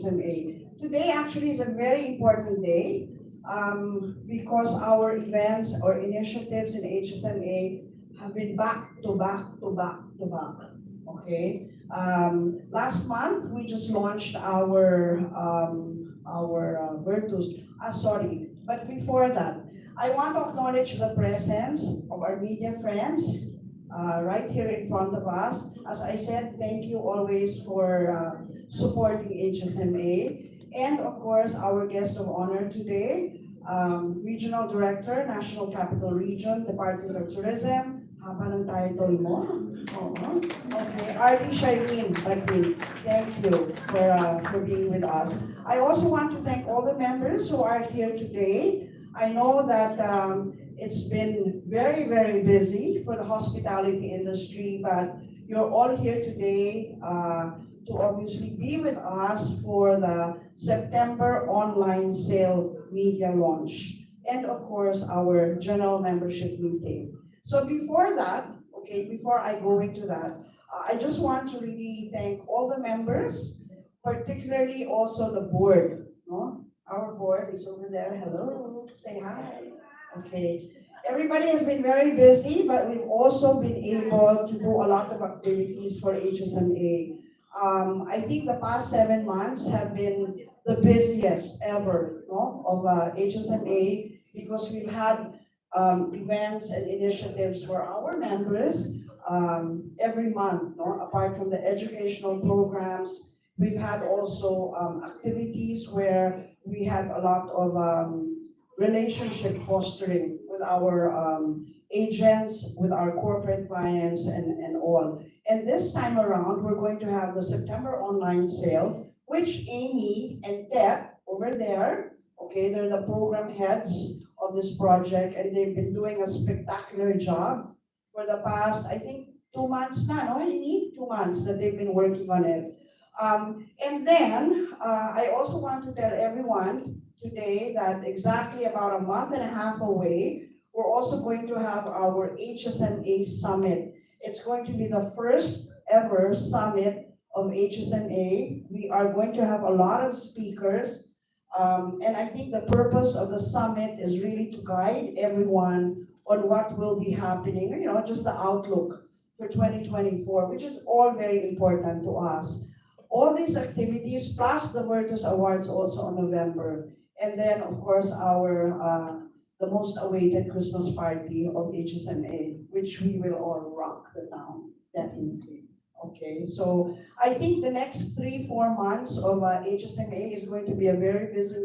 HSMA. Today actually is a very important day because our events or initiatives in HSMA have been back to back to back to back. Okay. Last month we just launched our Virtus. Sorry, but before that, I want to acknowledge the presence of our media friends right here in front of us. As I said, thank you always for supporting HSMA. And of course, our guest of honor today, Regional Director, National Capital Region, Department of Tourism. Haba ng title mo? Oo. Okay, Arlie Shireen Batin, thank you for being with us. I also want to thank all the members who are here today. I know that it's been very, very busy for the hospitality industry, but you're all here today to obviously be with us for the September online sale media launch, and of course, our general membership meeting. So before that, okay, before I go into that, I just want to really thank all the members, particularly also the board. No? Our board is over there. Hello, say hi. Okay. Everybody has been very busy, but we've also been able to do a lot of activities for HSMA. I think the past 7 months have been the busiest ever, no, of HSMA because we've had events and initiatives for our members every month, no? Apart from the educational programs, we've had also activities where we had a lot of relationship fostering with our agents, with our corporate clients, and all. And this time around, we're going to have the September online sale, which Amy and Deb over there, okay, they're the program heads of this project, and they've been doing a spectacular job for the past, I think, 2 months now, no, Amy? 2 months that they've been working on it. And then, I also want to tell everyone today that exactly about a month and a half away, we're also going to have our HSMA Summit. It's going to be the first ever summit of HSMA. We are going to have a lot of speakers. And I think the purpose of the summit is really to guide everyone on what will be happening, you know, just the outlook for 2024, which is all very important to us. All these activities, plus the Virtus Awards also on November. And then, of course, our the most awaited Christmas party of HSMA, which we will all rock the town, definitely. Okay, so I think the next 3, 4 months of HSMA is going to be a very busy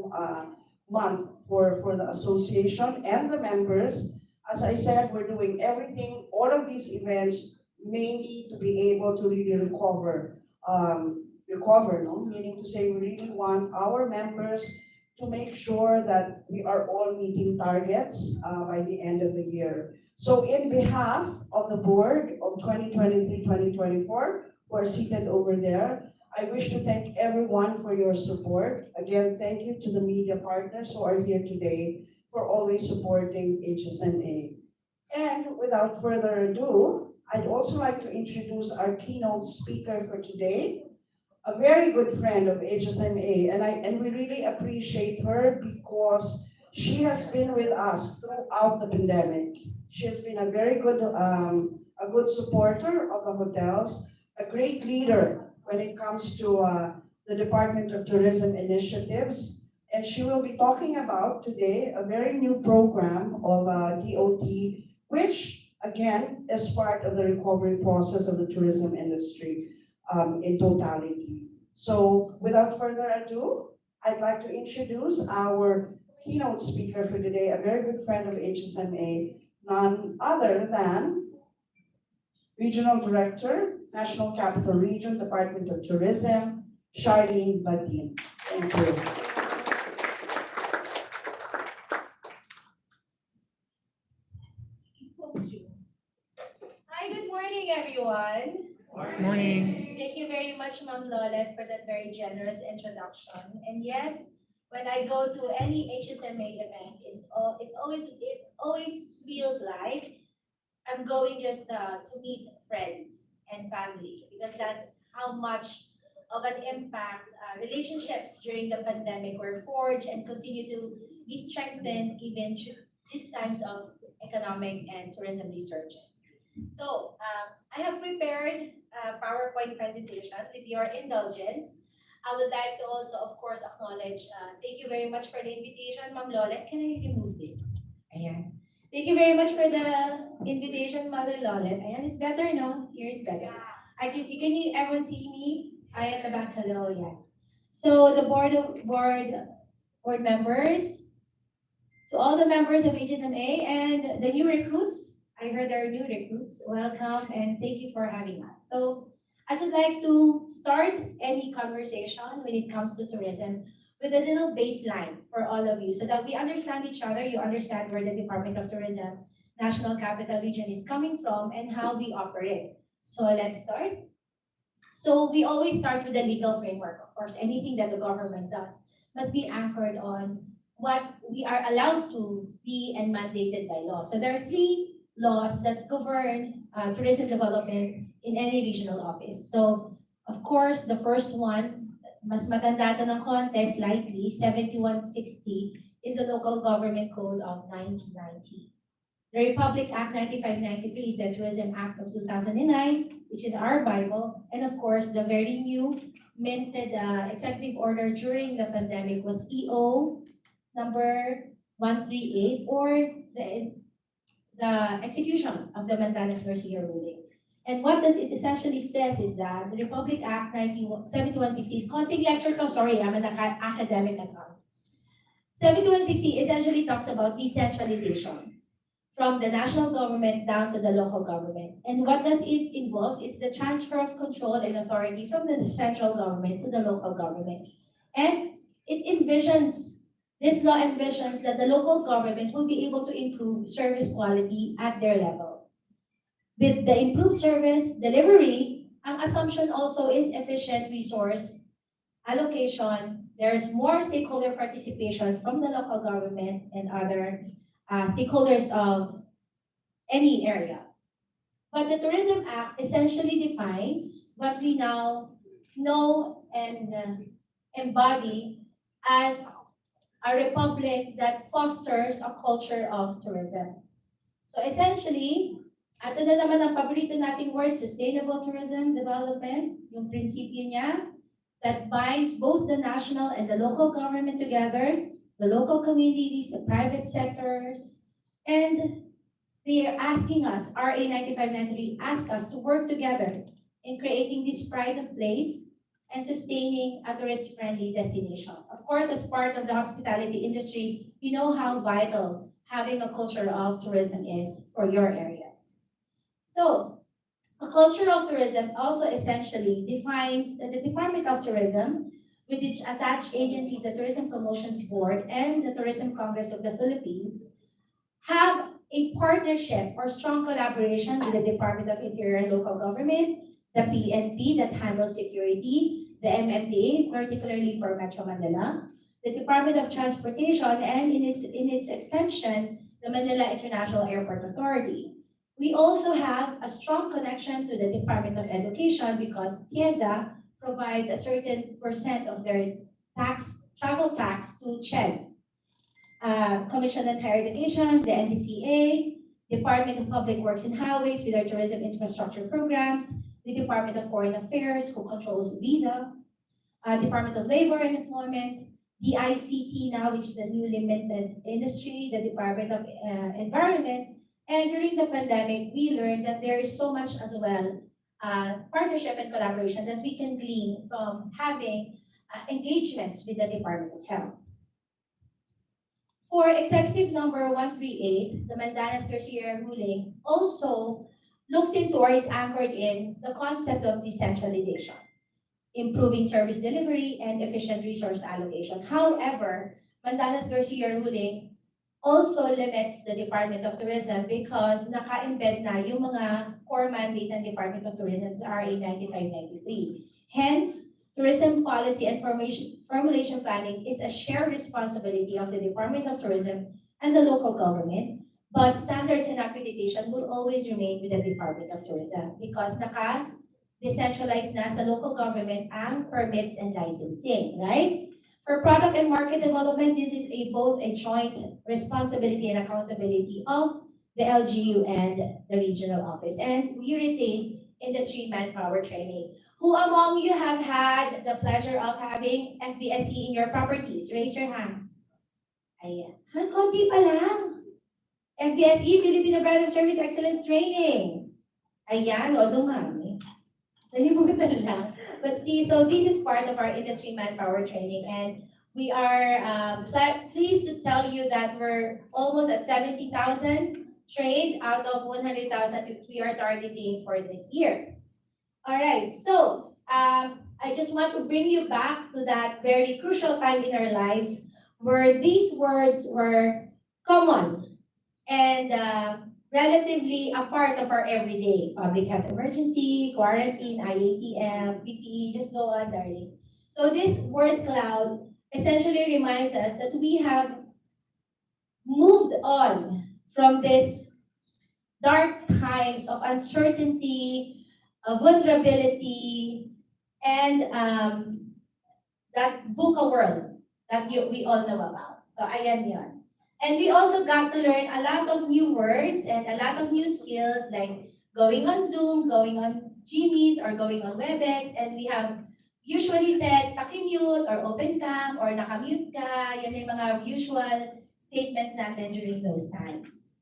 month for the association and the members. As I said, we're doing everything, all of these events, mainly to be able to really recover, no? Meaning to say we really want our members to make sure that we are all meeting targets by the end of the year. So in behalf of the board of 2023-2024, who are seated over there, I wish to thank everyone for your support. Again, thank you to the media partners who are here today for always supporting HSMA. And without further ado, I'd also like to introduce our keynote speaker for today, a very good friend of HSMA, and we really appreciate her because she has been with us throughout the pandemic. She has been a good supporter of the hotels, a great leader when it comes to the Department of Tourism initiatives, and she will be talking about today a very new program of DOT, which again is part of the recovery process of the tourism industry in totality. So without further ado, I'd like to introduce our keynote speaker for today, a very good friend of HSMA, none other than Regional Director, National Capital Region, Department of Tourism, Charlene Badin. Thank you. Hi, good morning, everyone. Morning. Thank you very much, Ma'am Lolet, for that very generous introduction. And yes, when I go to any HSMA event, it always feels like I'm going just to meet friends and family because that's how much of an impact, relationships during the pandemic were forged and continue to be strengthened even these times of economic and tourism resurgence. So I have prepared a PowerPoint presentation with your indulgence. I would like to also, of course, acknowledge, thank you very much for the invitation, Ma'am Lolet. Can I remove this? Ayan. Thank you very much for the invitation, Mother Lolet. Ayan, it's better, no? Here is better. Can you everyone see me? I at the back, hello, yeah. So the board members, to all the members of HSMA and the new recruits, I heard there are new recruits, welcome and thank you for having us. So I would like to start any conversation when it comes to tourism with a little baseline for all of you so that we understand each other, you understand where the Department of Tourism National Capital Region is coming from and how we operate. So let's start. So we always start with the legal framework. Of course, anything that the government does must be anchored on what we are allowed to be and mandated by law. So there are three laws that govern tourism development in any regional office. So, of course, the first one, mas matanda to ng konti, slightly, 7160, is the Local Government Code of 1990. The Republic Act 9593 is the Tourism Act of 2009, which is our Bible. And of course, the very new minted executive order during the pandemic was EO number 138, or the execution of the Mandanas Garcia ruling. And what this is essentially says is that the Republic Act 7160 is konting lecture to, sorry, I'm an academic at heart. 7160 essentially talks about decentralization from the national government down to the local government. And what does it involve? It's the transfer of control and authority from the central government to the local government. And this law envisions that the local government will be able to improve service quality at their level. With the improved service delivery, ang assumption also is efficient resource allocation. There's more stakeholder participation from the local government and other stakeholders of any area. But the Tourism Act essentially defines what we now know and embody as a republic that fosters a culture of tourism. So essentially, ato na naman ang paborito nating word, sustainable tourism development, yung prinsipyo niya, that binds both the national and the local government together, the local communities, the private sectors, and they are asking us, RA 9593 asks us to work together in creating this pride of place and sustaining a tourist-friendly destination. Of course, as part of the hospitality industry, you know how vital having a culture of tourism is for your areas. So, a culture of tourism also essentially defines that the Department of Tourism, with its attached agencies, the Tourism Promotions Board and the Tourism Congress of the Philippines, have a partnership or strong collaboration with the Department of Interior and Local Government, the PNP that handles security, the MMDA, particularly for Metro Manila, the Department of Transportation, and in its extension, the Manila International Airport Authority. We also have a strong connection to the Department of Education because TIEZA provides a certain percent of their travel tax to CHED. Commission on Higher Education, the NCCA, Department of Public Works and Highways with their tourism infrastructure programs, the Department of Foreign Affairs, who controls visa, Department of Labor and Employment, the ICT now, which is a newly minted industry, the Department of Environment, and during the pandemic, we learned that there is so much as well partnership and collaboration that we can glean from having engagements with the Department of Health. For Executive Number 138, the Mandanas Garcia ruling also looks into or is anchored in the concept of decentralization, improving service delivery and efficient resource allocation. However, Mandanas Garcia ruling also limits the Department of Tourism because naka-embed na yung mga core mandate ng Department of Tourism sa RA 9593. Hence, tourism policy and formulation planning is a shared responsibility of the Department of Tourism and the local government, but standards and accreditation will always remain with the Department of Tourism because decentralized na sa local government ang permits and licensing, right? For product and market development, this is both a joint responsibility and accountability of the LGU and the regional office. And we retain industry manpower training. Who among you have had the pleasure of having FBSE in your properties? Raise your hands. Ayan. Konti pa lang. FBSE, Filipino Brand of Service Excellence Training. Ayan, o dumami. Nalimutan lang. But see, so this is part of our industry manpower training, and we are pleased to tell you that we're almost at 70,000 trained out of 100,000 we are targeting for this year. All right, so I just want to bring you back to that very crucial time in our lives where these words were common and relatively a part of our everyday. Public health emergency, quarantine, IATF, PPE, just go on, darling. So this word cloud essentially reminds us that we have moved on from this dark times of uncertainty, vulnerability, and that VUCA world that we all know about. So ayan yun. And we also got to learn a lot of new words and a lot of new skills like going on Zoom, going on Gmeets, or going on WebEx. And we have usually said paki-mute or open cam or naka-mute ka. Yan yung mga usual statements natin during those times.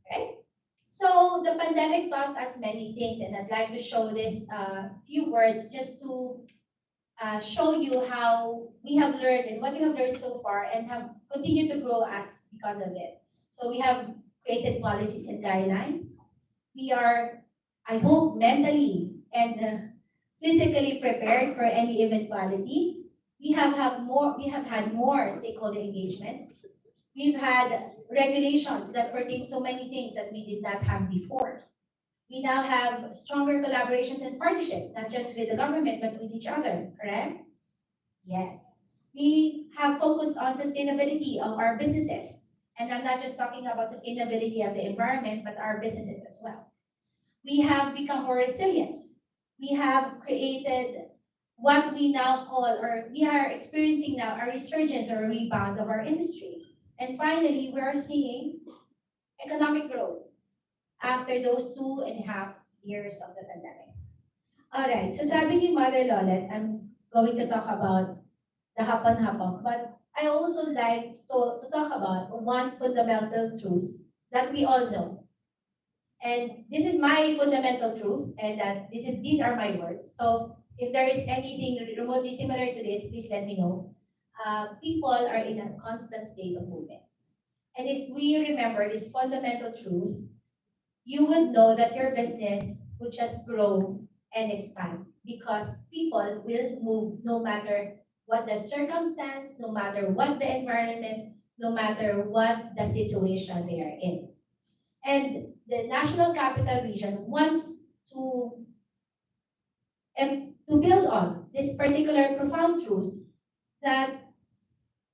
Okay? So the pandemic taught us many things, and I'd like to show this few words just to show you how we have learned and what we have learned so far and have continued to grow as because of it. So we have created policies and guidelines. We are, I hope, mentally and physically prepared for any eventuality. We have had more stakeholder engagements. We've had regulations that pertain to many things that we did not have before. We now have stronger collaborations and partnership, not just with the government, but with each other, correct? Yes. We have focused on sustainability of our businesses. And I'm not just talking about sustainability of the environment, but our businesses as well. We have become more resilient. We have created what we now call, or we are experiencing now, a resurgence or a rebound of our industry. And finally, we are seeing economic growth after those 2.5 years of the pandemic. Alright, so sabi ni Mother Lolet, I'm going to talk about the hop on hop off, but I also like to talk about one fundamental truth that we all know. And this is my fundamental truth, and that these are my words. So if there is anything remotely similar to this, please let me know. People are in a constant state of movement. And if we remember this fundamental truth, you would know that your business would just grow and expand because people will move no matter what the circumstance, no matter what the environment, no matter what the situation they are in. And the National Capital Region wants to build on this particular profound truth that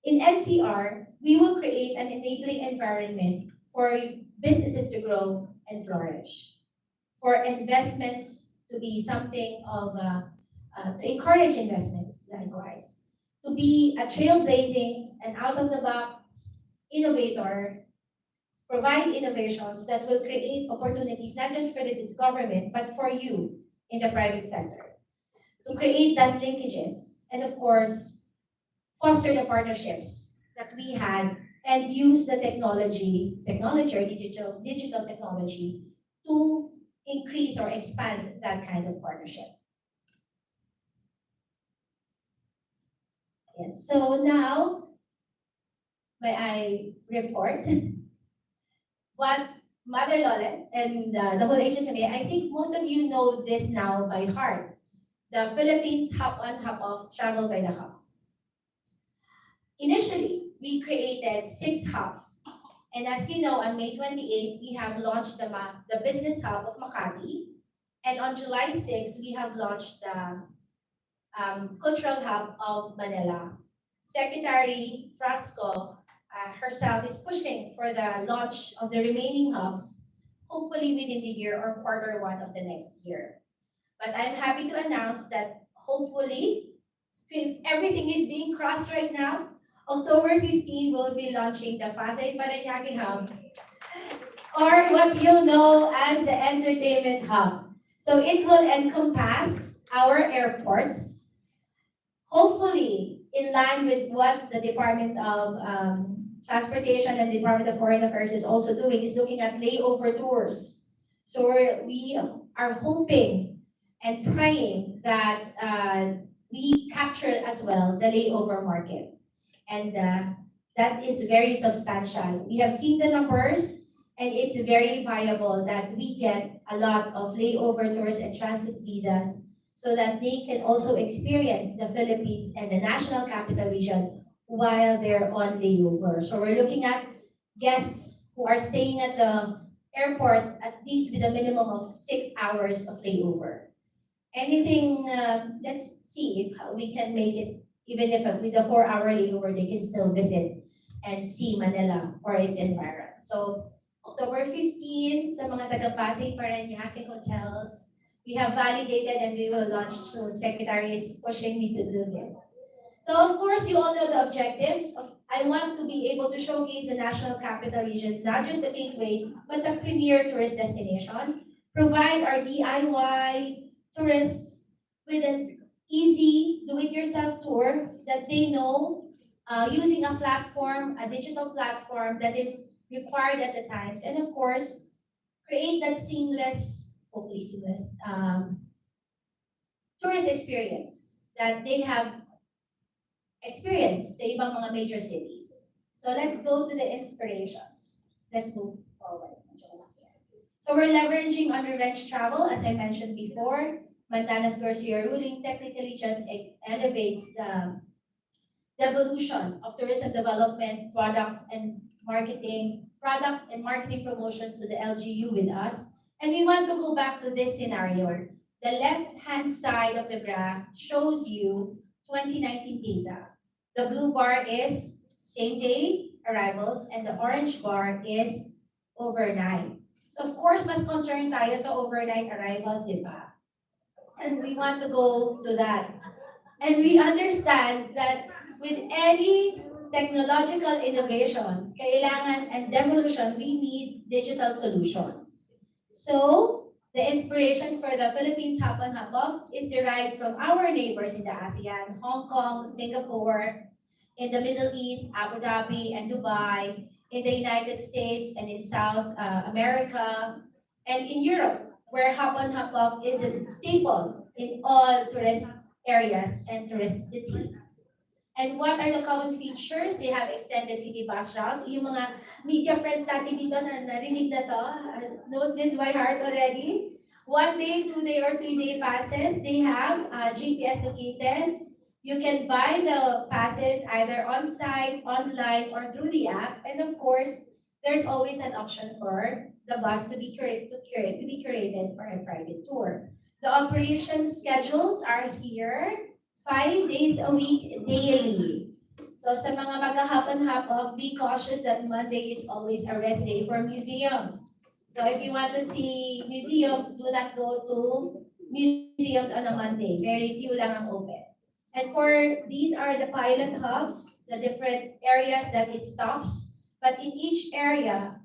in NCR, we will create an enabling environment for businesses to grow and flourish, for investments to be something of, to encourage investments likewise, to be a trailblazing and out-of-the-box innovator, provide innovations that will create opportunities not just for the government, but for you in the private sector, to create that linkages, and of course, foster the partnerships that we had and use the technology or digital technology to increase or expand that kind of partnership. Yes, so now, may I report what Mother Lolet and the whole HSMA, I think most of you know this now by heart. The Philippines Hop on Hop off Travel by the Hubs. Initially, we created 6 hubs. And as you know, on May 28th, we have launched the Business Hub of Makati. And on July 6th, we have launched the Cultural Hub of Manila. Secretary Frasco herself is pushing for the launch of the remaining hubs, hopefully within the year or Q1 of the next year. But I'm happy to announce that hopefully, if everything is being crossed right now, October 15 we'll be launching the Pasay Parañaque Hub, or what you know as the Entertainment Hub. So it will encompass our airports, hopefully in line with what the Department of Transportation and Department of Foreign Affairs is also doing, is looking at layover tours. So we are hoping and praying that we capture as well the layover market. And that is very substantial. We have seen the numbers, and it's very viable that we get a lot of layover tours and transit visas so that they can also experience the Philippines and the National Capital Region while they're on layover. So we're looking at guests who are staying at the airport at least with a minimum of 6 hours of layover. Anything, let's see if we can make it, even if with a 4 hour layover, they can still visit and see Manila or its environs. So October 15, sa mga taga-Pasay Parañaque hotels, we have validated and we will launch soon. Secretary is pushing me to do this. So of course, you all know the objectives. I want to be able to showcase the National Capital Region, not just a gateway, but a premier tourist destination. Provide our DIY tourists with an easy do-it-yourself tour that they know using a platform, a digital platform that is required at the times. And of course, create that seamless, hopefully seamless, tourist experience that they have experienced sa ibang mga major cities. So let's go to the inspirations. Let's move forward. So we're leveraging on revenge travel, as I mentioned before. Montana's Garcia ruling technically just elevates the evolution of tourism development, product and marketing promotions to the LGU with us. And we want to go back to this scenario. The left-hand side of the graph shows you 2019 data. The blue bar is same-day arrivals, and the orange bar is overnight. So of course, mas concerned tayo sa overnight arrivals, di ba? And we want to go to that. And we understand that with any technological innovation, kailangan and devolution, we need digital solutions. So, the inspiration for the Philippines Hub on Hub Off is derived from our neighbors in the ASEAN, Hong Kong, Singapore, in the Middle East, Abu Dhabi and Dubai, in the United States and in South America, and in Europe, where Hub on Hub Off is a staple in all tourist areas and tourist cities. And what are the common features? They have extended city bus routes. Yung mga media friends natin dito na narinig na to, knows this by heart already. 1 day, 2 day, or 3 day passes. They have GPS located. You can buy the passes either on-site, online, or through the app. And of course, there's always an option for the bus to be curated for a private tour. The operation schedules are here. 5 days a week daily. So sa mga mag-hop and hop off, be cautious that Monday is always a rest day for museums. So if you want to see museums, do not go to museums on a Monday. Very few lang ang open. And these are the pilot hubs, the different areas that it stops. But in each area,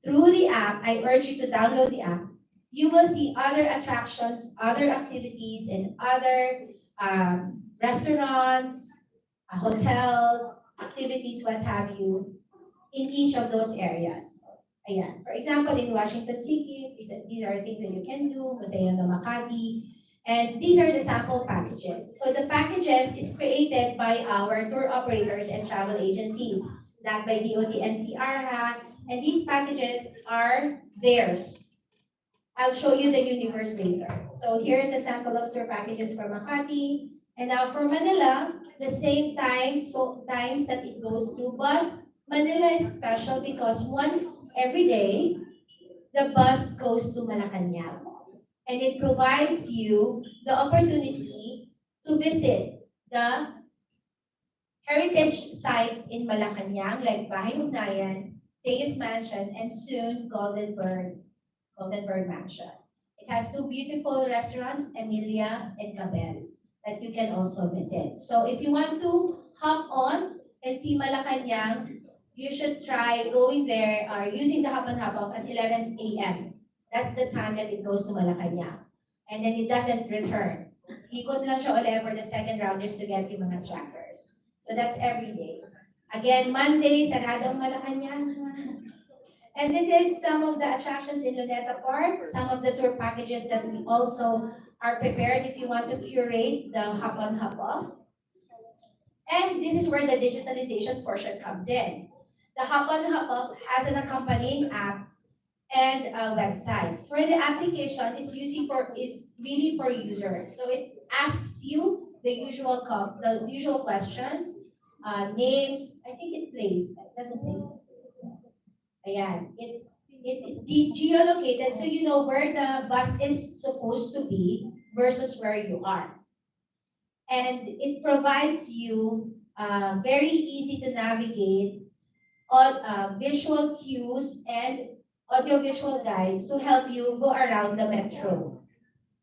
through the app, I urge you to download the app, you will see other attractions, other activities, and other restaurants, hotels, activities, what have you, in each of those areas. Ayan. For example, in Washington City, these are things that you can do, Museo de Makati, and these are the sample packages. So the packages is created by our tour operators and travel agencies, not by DOT NCR, and these packages are theirs. I'll show you the universe later. So here's a sample of tour packages for Makati. And now for Manila, the same times that it goes through, but Manila is special because once every day, the bus goes to Malacanang. And it provides you the opportunity to visit the heritage sites in Malacanang like Bahay Ugnayan, Tegus Mansion, and soon Goldenberg Mansion. It It has two beautiful restaurants, Emilia and Cabel, that you can also visit. So if you want to hop on and see Malacanang, you should try going there or using the hop on hop off at 11 a.m. That's the time that it goes to Malacanang. And then it doesn't return. Ikot lang siya ulit for the second round just to get yung mga stragglers. So that's every day. Again, Monday, saradong Malacanang. And this is some of the attractions in Luneta Park, some of the tour packages that we also are prepared if you want to curate the hop on hop off. And this is where the digitalization portion comes in. The hop on hop off has an accompanying app and a website. For the application, it's really for users. So it asks you the usual questions, names. I think it plays. Doesn't play. Ayan. It is geolocated so you know where the bus is supposed to be versus where you are. And it provides you very easy to navigate on visual cues and audiovisual guides to help you go around the metro.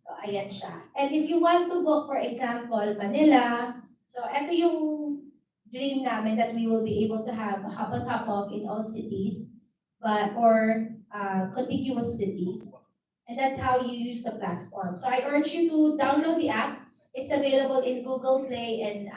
So, ayan siya. And if you want to book, for example, Manila, so ito yung dream namin that we will be able to have hop on hop off in all cities, or contiguous cities. And that's how you use the platform. So I urge you to download the app. It's available in Google Play and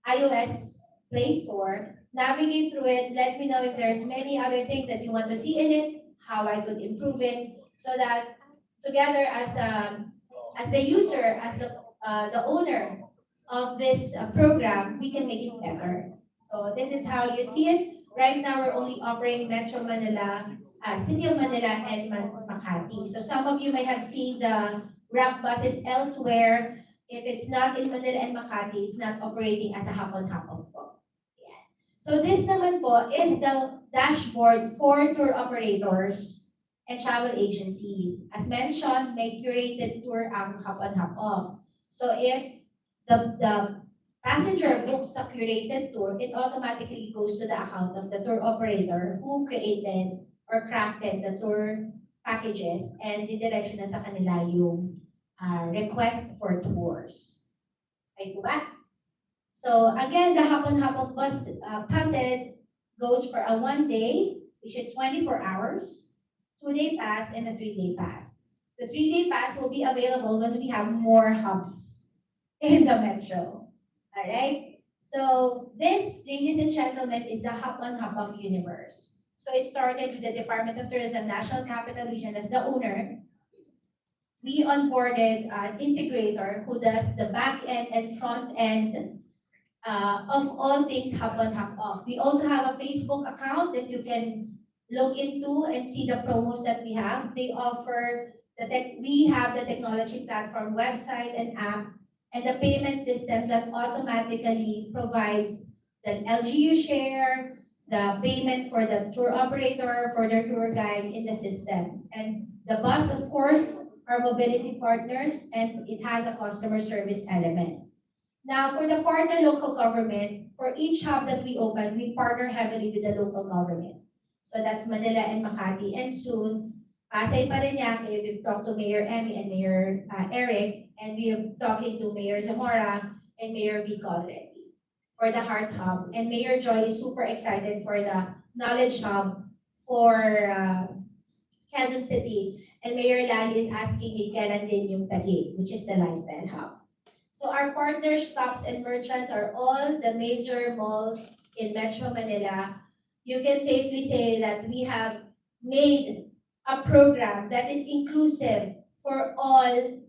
iOS Play Store. Navigate through it. Let me know if there's many other things that you want to see in it, how I could improve it, so that together as the user, as the owner of this program, we can make it better. So this is how you see it. Right now, we're only offering Metro Manila, City of Manila, and Makati. So some of you may have seen the wrap buses elsewhere. If it's not in Manila and Makati, it's not operating as a hop-on-hop-off po. Yeah. So this naman po is the dashboard for tour operators and travel agencies. As mentioned, may curated tour ang hop-on-hop-off. So if the passenger books a curated tour, it automatically goes to the account of the tour operator who created or crafted the tour packages and didiretso na sa kanila yung request for tours. Okay po ba? So again, the hop-on-hop-off bus passes goes for a 1 day, which is 24 hours, 2-day pass, and a 3-day pass. The 3-day pass will be available when we have more hubs in the metro. Alright? So this, ladies and gentlemen, is the hop on hop off universe. So it started with the Department of Tourism National Capital Region as the owner. We onboarded an integrator who does the back end and front end of all things hop on hop off. We also have a Facebook account that you can look into and see the promos that we have. They offer we have the technology platform website and app and the payment system that automatically provides the LGU share, the payment for the tour operator, for their tour guide in the system. And the bus, of course, are mobility partners, and it has a customer service element. Now, for the partner local government, for each hub that we open, we partner heavily with the local government. So that's Manila and Makati, and soon, Pasay Parañaque, we've talked to Mayor Emmy and Mayor Eric, and we are talking to Mayor Zamora and Mayor Vico already for the Heart Hub. And Mayor Joy is super excited for the Knowledge Hub for Quezon City. And Mayor Lali is asking me kailan din yung Taguig, which is the Lifestyle Hub. So our partner shops and merchants are all the major malls in Metro Manila. You can safely say that we have made a program that is inclusive for all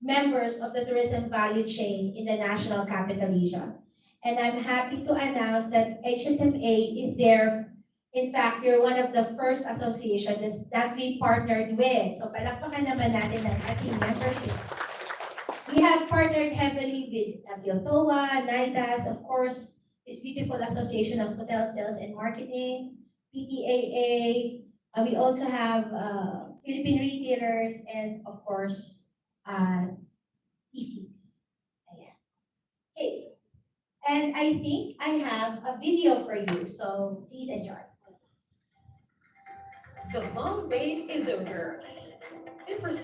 members of the tourism value chain in the National Capital Region. And I'm happy to announce that HSMA is there. In fact, we're one of the first associations that we partnered with. So palakpakan naman natin ang ating membership. We have partnered heavily with Philtoa, NITAS, of course, this beautiful Association of Hotel Sales and Marketing, PTAA. We also have Philippine retailers and, of course, TC. Ayan. Okay. And I think I have a video for you, so please enjoy. The long wait is over. your procedure.